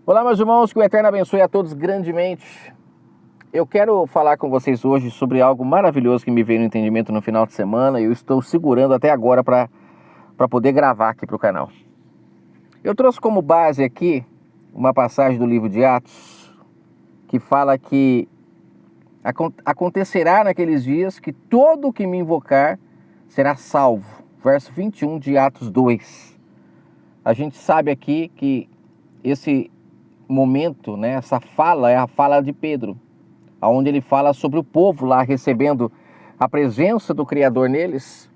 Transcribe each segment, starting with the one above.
Olá, meus irmãos, que o Eterno abençoe a todos grandemente. Eu quero falar com vocês hoje sobre algo maravilhoso que me veio no entendimento no final de semana e eu estou segurando até agora para poder gravar aqui para o canal. Eu trouxe como base aqui uma passagem do livro de Atos que fala que acontecerá naqueles dias que todo o que me invocar será salvo. Verso 21 de Atos 2. A gente sabe aqui que esse momento, né, essa fala é a fala de Pedro, onde ele fala sobre o povo lá recebendo a presença do Criador neles,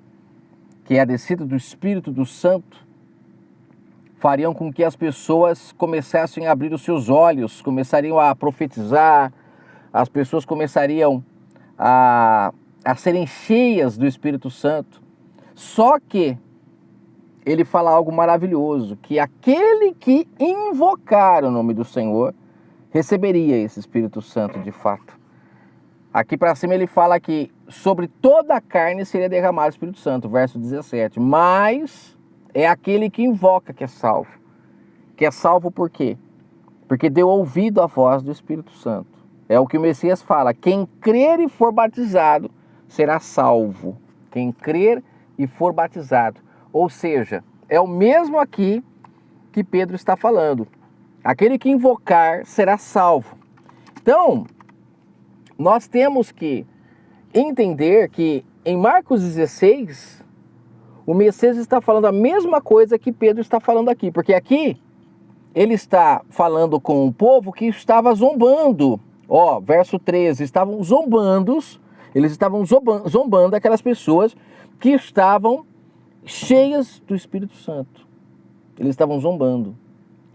que é a descida do Espírito do Santo, fariam com que as pessoas começassem a abrir os seus olhos, começariam a profetizar, as pessoas começariam a serem cheias do Espírito Santo. Só que ele fala algo maravilhoso, que aquele que invocar o nome do Senhor receberia esse Espírito Santo de fato. Aqui para cima ele fala que sobre toda a carne seria derramado o Espírito Santo, verso 17. Mas é aquele que invoca que é salvo. Que é salvo por quê? Porque deu ouvido à voz do Espírito Santo. É o que o Messias fala, quem crer e for batizado será salvo. Quem crer e for batizado. Ou seja, é o mesmo aqui que Pedro está falando. Aquele que invocar será salvo. Então, nós temos que entender que em Marcos 16, o Messias está falando a mesma coisa que Pedro está falando aqui. Porque aqui, ele está falando com o povo que estava zombando. Ó, verso 13, estavam zombando, eles estavam zombando aquelas pessoas que estavam cheias do Espírito Santo. Eles estavam zombando.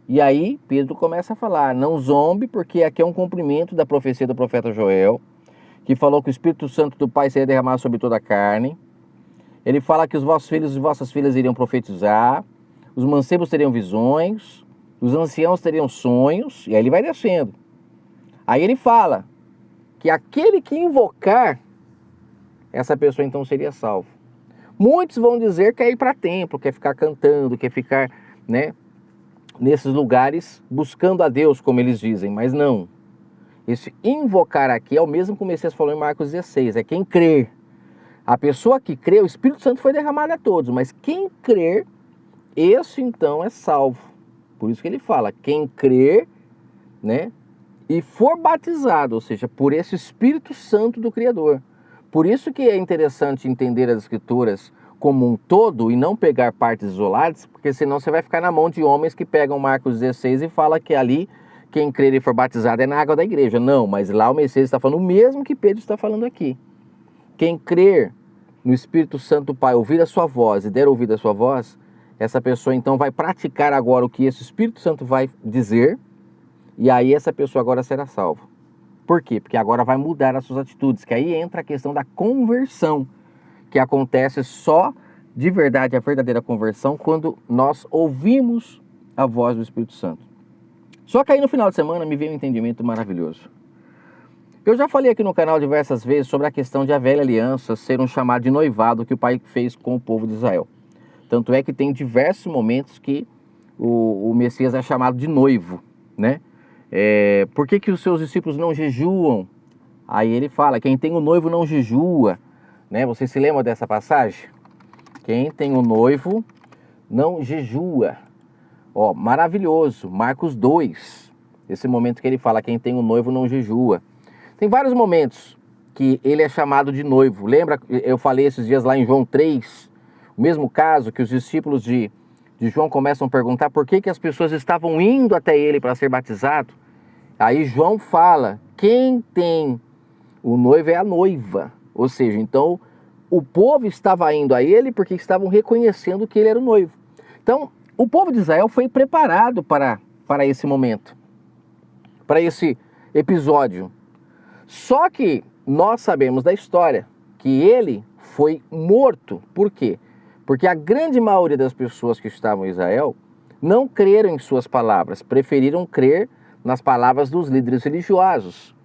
E aí Pedro começa a falar, não zombe, porque aqui é um cumprimento da profecia do profeta Joel, que falou que o Espírito Santo do Pai seria derramado sobre toda a carne. Ele fala que os vossos filhos e vossas filhas iriam profetizar, os mancebos teriam visões, os anciãos teriam sonhos, e aí ele vai descendo. Aí ele fala que aquele que invocar, essa pessoa então seria salvo. Muitos vão dizer que é ir para templo, quer ficar cantando, quer ficar, né, nesses lugares buscando a Deus, como eles dizem, mas não. Esse invocar aqui é o mesmo que o Messias falou em Marcos 16, é quem crer. A pessoa que crê, o Espírito Santo foi derramado a todos, mas quem crer, esse então é salvo. Por isso que ele fala, quem crer, né, e for batizado, ou seja, por esse Espírito Santo do Criador. Por isso que é interessante entender as Escrituras como um todo e não pegar partes isoladas, porque senão você vai ficar na mão de homens que pegam Marcos 16 e fala que ali quem crer e for batizado é na água da igreja. Não, mas lá o Messias está falando o mesmo que Pedro está falando aqui. Quem crer no Espírito Santo do Pai, ouvir a sua voz e der ouvido à sua voz, essa pessoa então vai praticar agora o que esse Espírito Santo vai dizer, e aí essa pessoa agora será salva. Por quê? Porque agora vai mudar as suas atitudes, que aí entra a questão da conversão, que acontece só de verdade, a verdadeira conversão, quando nós ouvimos a voz do Espírito Santo. Só que aí no final de semana me veio um entendimento maravilhoso. Eu já falei aqui no canal diversas vezes sobre a questão de a velha aliança ser um chamado de noivado que o Pai fez com o povo de Israel. Tanto é que tem diversos momentos que o Messias é chamado de noivo, né? Por que os seus discípulos não jejuam? Aí ele fala, quem tem o noivo não jejua, né? Você se lembra dessa passagem? Quem tem o noivo não jejua. Ó, maravilhoso, Marcos 2, esse momento que ele fala, quem tem o noivo não jejua. Tem vários momentos que ele é chamado de noivo. Lembra, eu falei esses dias lá em João 3, o mesmo caso que os discípulos de João começam a perguntar por que as pessoas estavam indo até ele para ser batizado. Aí João fala, quem tem o noivo é a noiva. Ou seja, então o povo estava indo a ele porque estavam reconhecendo que ele era o noivo. Então, o povo de Israel foi preparado para esse momento, para esse episódio. Só que nós sabemos da história que ele foi morto. Por quê? Porque a grande maioria das pessoas que estavam em Israel não creram em suas palavras, preferiram crer nas palavras dos líderes religiosos,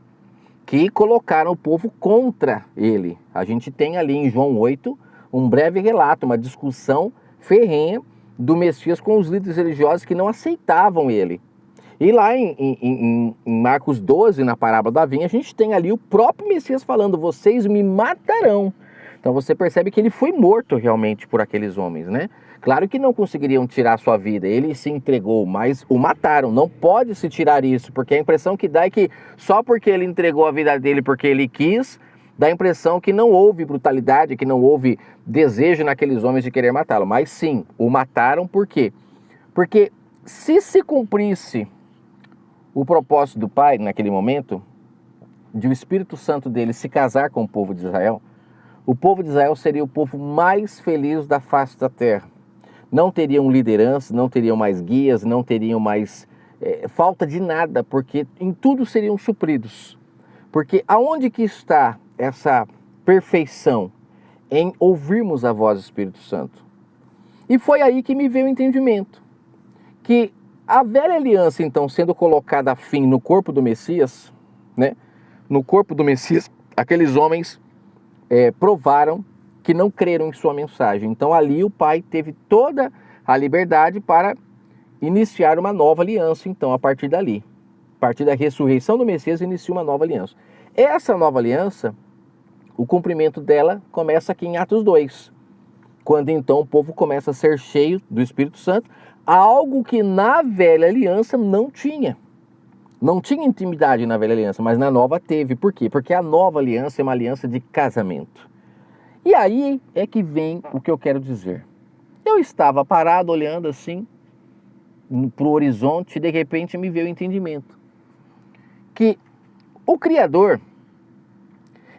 que colocaram o povo contra ele. A gente tem ali em João 8 um breve relato, uma discussão ferrenha do Messias com os líderes religiosos que não aceitavam ele. E lá em Marcos 12, na parábola da vinha, a gente tem ali o próprio Messias falando, vocês me matarão. Então você percebe que ele foi morto realmente por aqueles homens, né? Claro que não conseguiriam tirar a sua vida, ele se entregou, mas o mataram. Não pode se tirar isso, porque a impressão que dá é que só porque ele entregou a vida dele porque ele quis, dá a impressão que não houve brutalidade, que não houve desejo naqueles homens de querer matá-lo. Mas sim, o mataram por quê? Porque se cumprisse o propósito do Pai, naquele momento, de o Espírito Santo dele se casar com o povo de Israel, o povo de Israel seria o povo mais feliz da face da terra. Não teriam liderança, não teriam mais guias, não teriam mais falta de nada, porque em tudo seriam supridos. Porque aonde que está essa perfeição? Em ouvirmos a voz do Espírito Santo. E foi aí que me veio o entendimento. Que a velha aliança, então, sendo colocada a fim no corpo do Messias, né? No corpo do Messias, aqueles homens provaram que não creram em sua mensagem. Então ali o Pai teve toda a liberdade para iniciar uma nova aliança, então, a partir dali. A partir da ressurreição do Messias, inicia uma nova aliança. Essa nova aliança, o cumprimento dela começa aqui em Atos 2, quando então o povo começa a ser cheio do Espírito Santo, algo que na velha aliança não tinha. Não tinha intimidade na velha aliança, mas na nova teve. Por quê? Porque a nova aliança é uma aliança de casamento. E aí é que vem o que eu quero dizer. Eu estava parado olhando assim para o horizonte e de repente me veio o entendimento. Que o Criador,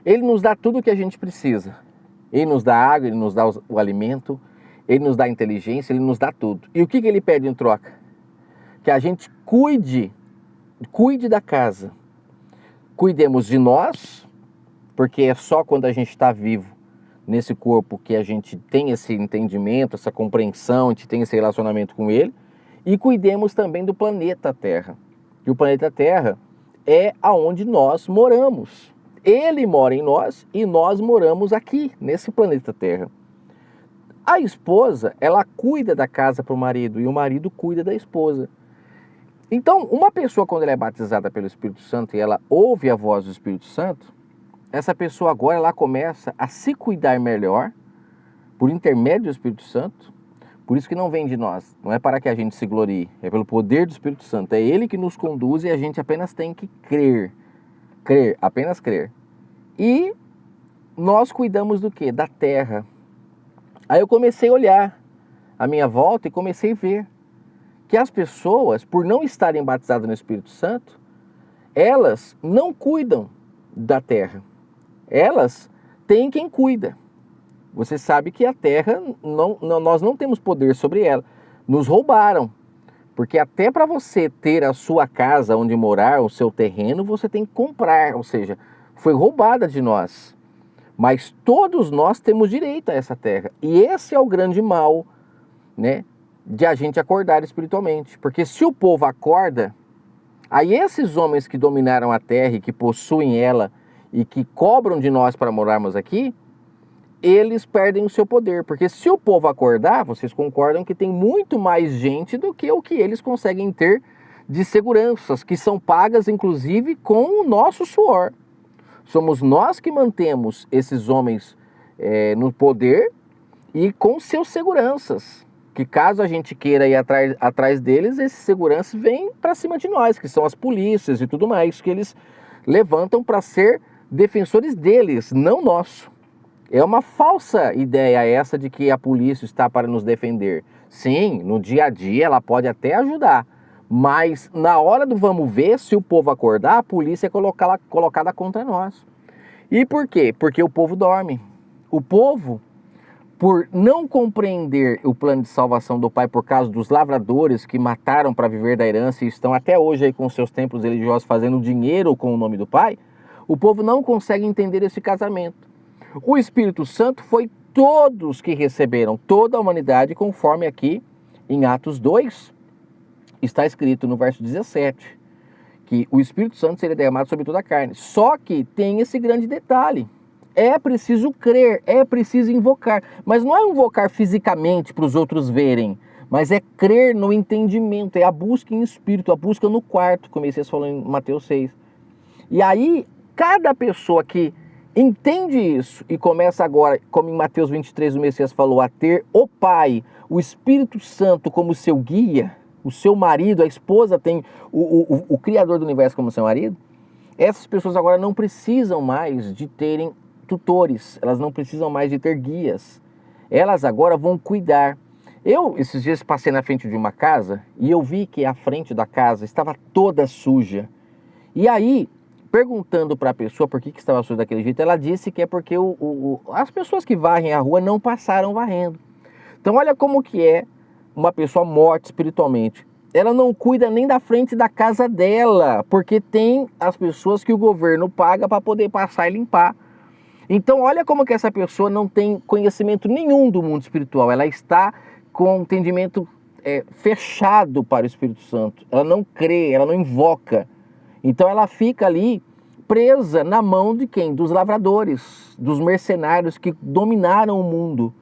Ele nos dá tudo o que a gente precisa. Ele nos dá água, Ele nos dá o alimento, Ele nos dá inteligência, Ele nos dá tudo. E o que Ele pede em troca? Que a gente cuide da casa. Cuidemos de nós, porque é só quando a gente está vivo nesse corpo que a gente tem esse entendimento, essa compreensão, a gente tem esse relacionamento com Ele. E cuidemos também do planeta Terra. E o planeta Terra é aonde nós moramos. Ele mora em nós e nós moramos aqui, nesse planeta Terra. A esposa, ela cuida da casa para o marido e o marido cuida da esposa. Então, uma pessoa, quando ela é batizada pelo Espírito Santo e ela ouve a voz do Espírito Santo, essa pessoa agora ela começa a se cuidar melhor por intermédio do Espírito Santo. Por isso que não vem de nós, não é para que a gente se glorie, é pelo poder do Espírito Santo. É Ele que nos conduz e a gente apenas tem que crer. Crer, apenas crer. E nós cuidamos do quê? Da terra. Aí eu comecei a olhar à minha volta e comecei a ver que as pessoas, por não estarem batizadas no Espírito Santo, elas não cuidam da terra. Elas têm quem cuida. Você sabe que a terra, nós não temos poder sobre ela. Nos roubaram. Porque até para você ter a sua casa onde morar, o seu terreno, você tem que comprar. Ou seja, foi roubada de nós. Mas todos nós temos direito a essa terra. E esse é o grande mal, né, de a gente acordar espiritualmente. Porque se o povo acorda, aí esses homens que dominaram a terra e que possuem ela e que cobram de nós para morarmos aqui, eles perdem o seu poder. Porque se o povo acordar, vocês concordam que tem muito mais gente do que o que eles conseguem ter de seguranças, que são pagas inclusive com o nosso suor. Somos nós que mantemos esses homens no poder e com seus seguranças. Que caso a gente queira ir atrás deles, esses seguranças vêm para cima de nós, que são as polícias e tudo mais, que eles levantam para ser defensores deles, não nosso. É uma falsa ideia essa de que a polícia está para nos defender. Sim, no dia a dia ela pode até ajudar, mas na hora do vamos ver, se o povo acordar, a polícia é colocada contra nós. E por quê? Porque o povo dorme. O povo, por não compreender o plano de salvação do Pai por causa dos lavradores que mataram para viver da herança e estão até hoje aí com seus templos religiosos fazendo dinheiro com o nome do Pai, o povo não consegue entender esse casamento. O Espírito Santo foi todos que receberam, toda a humanidade, conforme aqui em Atos 2, está escrito no verso 17, que o Espírito Santo seria derramado sobre toda a carne. Só que tem esse grande detalhe. É preciso crer, é preciso invocar. Mas não é invocar fisicamente para os outros verem, mas é crer no entendimento, é a busca em espírito, a busca no quarto, como vocês falou em Mateus 6. E aí, cada pessoa que entende isso e começa agora, como em Mateus 23 o Messias falou, a ter o Pai, o Espírito Santo como seu guia, o seu marido, a esposa tem o Criador do Universo como seu marido, essas pessoas agora não precisam mais de terem tutores, elas não precisam mais de ter guias, elas agora vão cuidar. Eu, esses dias, passei na frente de uma casa e eu vi que a frente da casa estava toda suja. E aí, perguntando para a pessoa por que estava sujo daquele jeito, ela disse que é porque as pessoas que varrem a rua não passaram varrendo. Então olha como que é uma pessoa morta espiritualmente. Ela não cuida nem da frente da casa dela, porque tem as pessoas que o governo paga para poder passar e limpar. Então olha como que essa pessoa não tem conhecimento nenhum do mundo espiritual. Ela está com um entendimento fechado para o Espírito Santo. Ela não crê, ela não invoca. Então ela fica ali presa na mão de quem? Dos lavradores, dos mercenários que dominaram o mundo,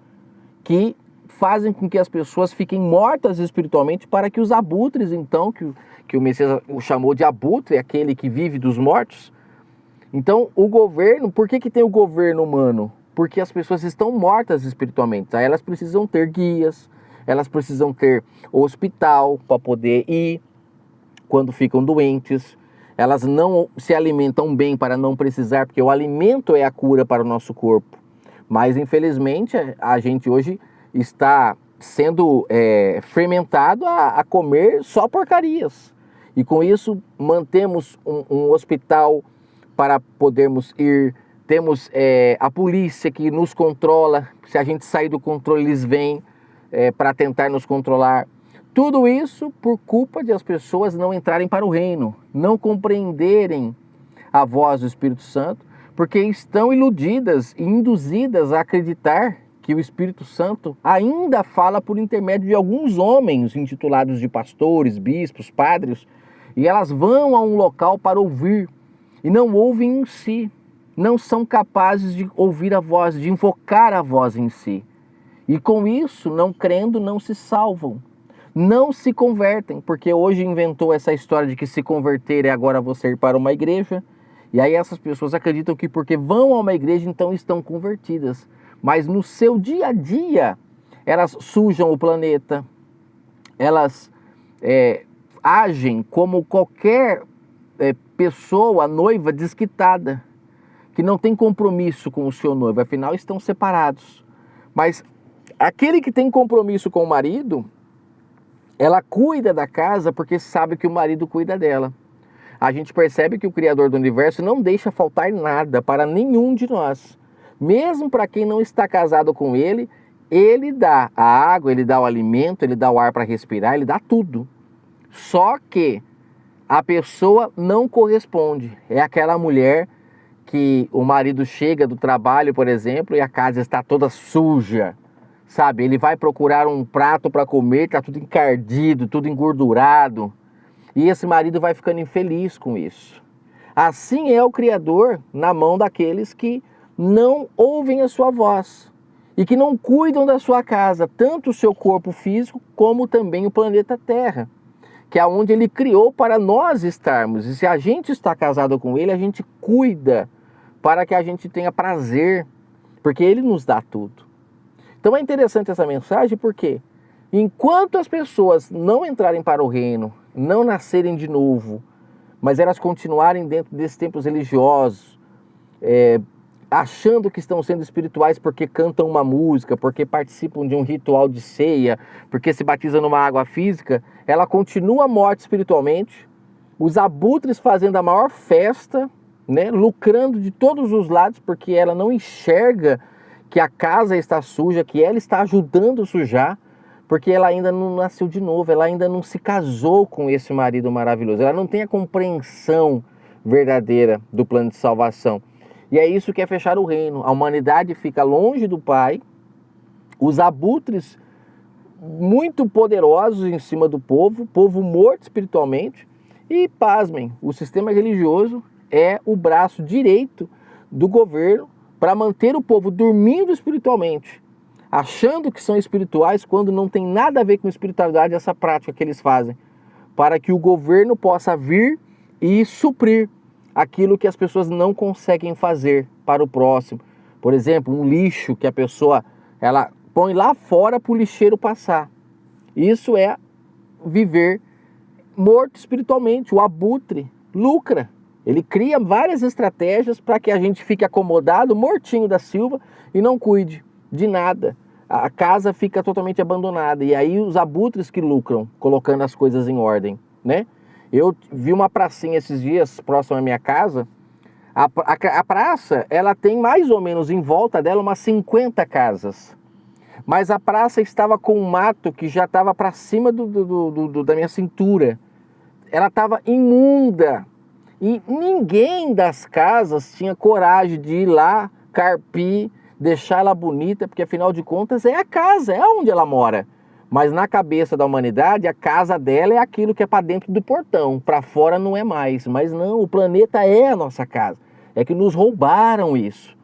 que fazem com que as pessoas fiquem mortas espiritualmente para que os abutres, então, que o Messias chamou de abutre, aquele que vive dos mortos. Então o governo, por que tem o governo humano? Porque as pessoas estão mortas espiritualmente, aí elas precisam ter guias, elas precisam ter hospital para poder ir quando ficam doentes. Elas não se alimentam bem para não precisar, porque o alimento é a cura para o nosso corpo. Mas, infelizmente, a gente hoje está sendo fermentado a comer só porcarias. E com isso, mantemos um hospital para podermos ir. Temos a polícia que nos controla. Se a gente sair do controle, eles vêm para tentar nos controlar. Tudo isso por culpa de as pessoas não entrarem para o reino, não compreenderem a voz do Espírito Santo, porque estão iludidas e induzidas a acreditar que o Espírito Santo ainda fala por intermédio de alguns homens intitulados de pastores, bispos, padres, e elas vão a um local para ouvir e não ouvem em si, não são capazes de ouvir a voz, de invocar a voz em si. E com isso, não crendo, não se salvam. Não se convertem, porque hoje inventou essa história de que se converter é agora você ir para uma igreja, e aí essas pessoas acreditam que porque vão a uma igreja, então estão convertidas. Mas no seu dia a dia, elas sujam o planeta, elas agem como qualquer pessoa, noiva desquitada, que não tem compromisso com o seu noivo, afinal estão separados. Mas aquele que tem compromisso com o marido, ela cuida da casa porque sabe que o marido cuida dela. A gente percebe que o Criador do Universo não deixa faltar nada para nenhum de nós. Mesmo para quem não está casado com ele, ele dá a água, ele dá o alimento, ele dá o ar para respirar, ele dá tudo. Só que a pessoa não corresponde. É aquela mulher que o marido chega do trabalho, por exemplo, e a casa está toda suja. Sabe, ele vai procurar um prato para comer, está tudo encardido, tudo engordurado. E esse marido vai ficando infeliz com isso. Assim é o Criador na mão daqueles que não ouvem a sua voz e que não cuidam da sua casa, tanto o seu corpo físico como também o planeta Terra, que é onde ele criou para nós estarmos. E se a gente está casado com ele, a gente cuida para que a gente tenha prazer, porque ele nos dá tudo. Então é interessante essa mensagem porque enquanto as pessoas não entrarem para o reino, não nascerem de novo, mas elas continuarem dentro desses templos religiosos, achando que estão sendo espirituais porque cantam uma música, porque participam de um ritual de ceia, porque se batizam numa água física, ela continua morta espiritualmente, os abutres fazendo a maior festa, né, lucrando de todos os lados, porque ela não enxerga que a casa está suja, que ela está ajudando a sujar, porque ela ainda não nasceu de novo, ela ainda não se casou com esse marido maravilhoso, ela não tem a compreensão verdadeira do plano de salvação. E é isso que é fechar o reino. A humanidade fica longe do Pai, os abutres muito poderosos em cima do povo morto espiritualmente, e pasmem, o sistema religioso é o braço direito do governo para manter o povo dormindo espiritualmente. achando que são espirituais quando não tem nada a ver com espiritualidade essa prática que eles fazem, para que o governo possa vir e suprir aquilo que as pessoas não conseguem fazer para o próximo. Por exemplo, um lixo que a pessoa ela põe lá fora para o lixeiro passar. Isso é viver morto espiritualmente. O abutre lucra. Ele cria várias estratégias para que a gente fique acomodado, mortinho da Silva, e não cuide de nada. A casa fica totalmente abandonada. E aí os abutres que lucram, colocando as coisas em ordem, né? Eu vi uma pracinha esses dias, próximo à minha casa. A praça, ela tem mais ou menos em volta dela umas 50 casas. Mas a praça estava com um mato que já estava para cima da minha cintura. Ela estava imunda. E ninguém das casas tinha coragem de ir lá, carpir, deixar ela bonita, porque afinal de contas é a casa, é onde ela mora. Mas na cabeça da humanidade, a casa dela é aquilo que é para dentro do portão, para fora não é mais. Mas não, o planeta é a nossa casa. É que nos roubaram isso.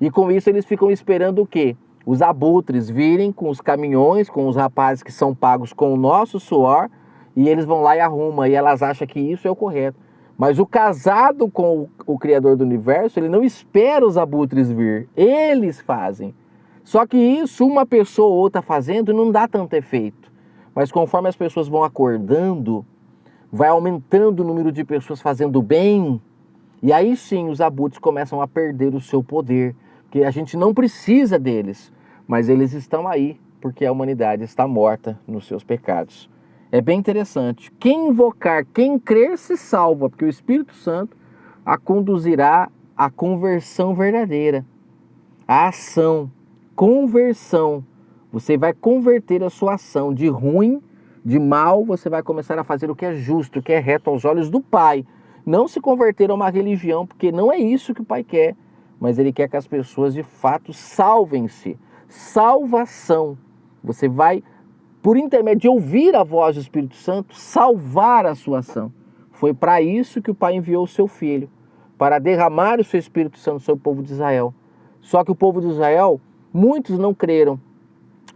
E com isso eles ficam esperando o quê? Os abutres virem com os caminhões, com os rapazes que são pagos com o nosso suor, e eles vão lá e arrumam, e elas acham que isso é o correto. Mas o casado com o Criador do Universo, ele não espera os abutres vir, eles fazem. Só que isso, uma pessoa ou outra fazendo, não dá tanto efeito. Mas conforme as pessoas vão acordando, vai aumentando o número de pessoas fazendo bem, e aí sim os abutres começam a perder o seu poder, porque a gente não precisa deles, mas eles estão aí, porque a humanidade está morta nos seus pecados. É bem interessante. Quem invocar, quem crer se salva, porque o Espírito Santo a conduzirá à conversão verdadeira, à ação, conversão. Você vai converter a sua ação de ruim, de mal, você vai começar a fazer o que é justo, o que é reto aos olhos do Pai. Não se converter a uma religião, porque não é isso que o Pai quer, mas Ele quer que as pessoas de fato salvem-se. Salvação. Você vai, por intermédio de ouvir a voz do Espírito Santo, salvar a sua ação. Foi para isso que o Pai enviou o seu Filho, para derramar o seu Espírito Santo sobre o povo de Israel. Só que o povo de Israel, muitos não creram.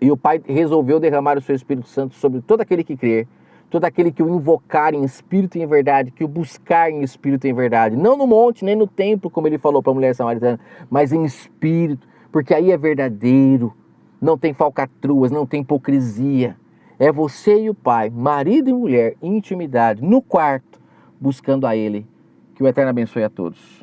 E o Pai resolveu derramar o seu Espírito Santo sobre todo aquele que crer, todo aquele que o invocar em espírito e em verdade, que o buscar em espírito e em verdade. Não no monte, nem no templo, como ele falou para a mulher samaritana, mas em espírito, porque aí é verdadeiro. Não tem falcatruas, não tem hipocrisia. É você e o Pai, marido e mulher, em intimidade, no quarto, buscando a Ele. Que o Eterno abençoe a todos.